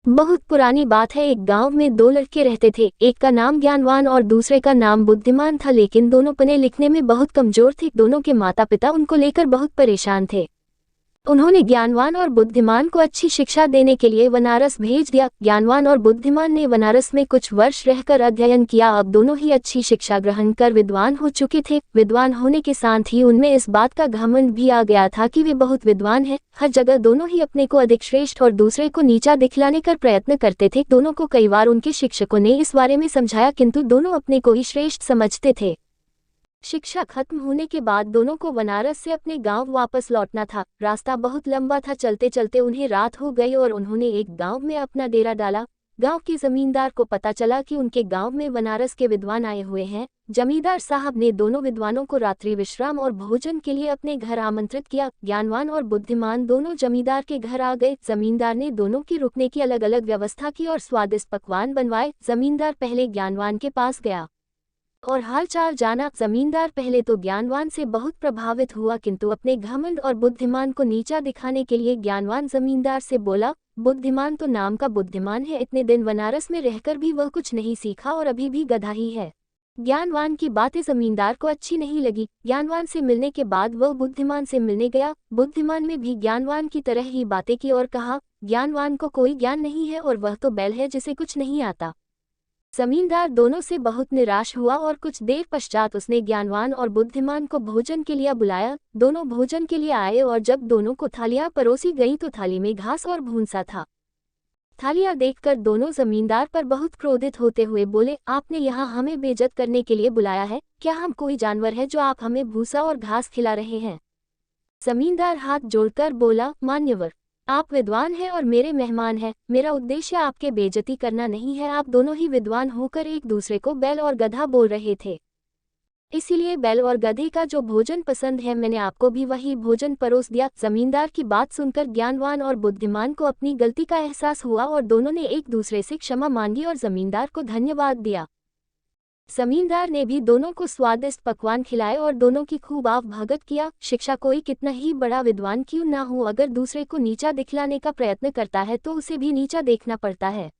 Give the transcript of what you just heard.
बहुत पुरानी बात है। एक गांव में दो लड़के रहते थे। एक का नाम ज्ञानवान और दूसरे का नाम बुद्धिमान था, लेकिन दोनों पढ़ने लिखने में बहुत कमजोर थे। दोनों के माता पिता उनको लेकर बहुत परेशान थे। उन्होंने ज्ञानवान और बुद्धिमान को अच्छी शिक्षा देने के लिए बनारस भेज दिया। ज्ञानवान और बुद्धिमान ने बनारस में कुछ वर्ष रहकर अध्ययन किया। अब दोनों ही अच्छी शिक्षा ग्रहण कर विद्वान हो चुके थे। विद्वान होने के साथ ही उनमें इस बात का घमंड भी आ गया था कि वे बहुत विद्वान हैं। हर जगह दोनों ही अपने को अधिक श्रेष्ठ और दूसरे को नीचा दिखलाने का प्रयत्न करते थे। दोनों को कई बार उनके शिक्षकों ने इस बारे में समझाया, किंतु दोनों अपने को ही श्रेष्ठ समझते थे। शिक्षा खत्म होने के बाद दोनों को बनारस से अपने गांव वापस लौटना था। रास्ता बहुत लंबा था। चलते चलते उन्हें रात हो गई और उन्होंने एक गांव में अपना डेरा डाला। गांव के जमींदार को पता चला कि उनके गांव में बनारस के विद्वान आए हुए हैं। जमींदार साहब ने दोनों विद्वानों को रात्रि विश्राम और भोजन के लिए अपने घर आमंत्रित किया। ज्ञानवान और बुद्धिमान दोनों जमींदार के घर आ गए। जमींदार ने दोनों की रुकने की अलग अलग व्यवस्था की और स्वादिष्ट पकवान बनवाए। जमींदार पहले ज्ञानवान के पास गया और हालचाल जाना। जमींदार पहले तो ज्ञानवान से बहुत प्रभावित हुआ, किंतु अपने घमंड और बुद्धिमान को नीचा दिखाने के लिए ज्ञानवान जमींदार से बोला, बुद्धिमान तो नाम का बुद्धिमान है, इतने दिन बनारस में रहकर भी वह कुछ नहीं सीखा और अभी भी गधा ही है। ज्ञानवान की बातें जमींदार को अच्छी नहीं लगी। ज्ञानवान से मिलने के बाद वह बुद्धिमान से मिलने गया। बुद्धिमान में भी ज्ञानवान की तरह ही बातें की और कहा, ज्ञानवान को कोई ज्ञान नहीं है और वह तो बैल है जिसे कुछ नहीं आता। जमींदार दोनों से बहुत निराश हुआ और कुछ देर पश्चात उसने ज्ञानवान और बुद्धिमान को भोजन के लिए बुलाया। दोनों भोजन के लिए आए और जब दोनों को थालियां परोसी गईं तो थाली में घास और भूसा था। थालियां देखकर दोनों जमींदार पर बहुत क्रोधित होते हुए बोले, आपने यहाँ हमें बेइज्जत करने के लिए बुलाया है? क्या हम कोई जानवर है जो आप हमें भूसा और घास खिला रहे हैं? जमींदार हाथ जोड़कर बोला, मान्यवर, आप विद्वान हैं और मेरे मेहमान हैं। मेरा उद्देश्य आपके बेइज्जती करना नहीं है। आप दोनों ही विद्वान होकर एक दूसरे को बैल और गधा बोल रहे थे, इसीलिए बैल और गधे का जो भोजन पसंद है मैंने आपको भी वही भोजन परोस दिया। जमींदार की बात सुनकर ज्ञानवान और बुद्धिमान को अपनी गलती का एहसास हुआ और दोनों ने एक दूसरे से क्षमा मांगी और जमींदार को धन्यवाद दिया। जमींदार ने भी दोनों को स्वादिष्ट पकवान खिलाए और दोनों की खूब आवभगत किया। शिक्षा कोई कितना ही बड़ा विद्वान क्यों ना हो, अगर दूसरे को नीचा दिखलाने का प्रयत्न करता है तो उसे भी नीचा देखना पड़ता है।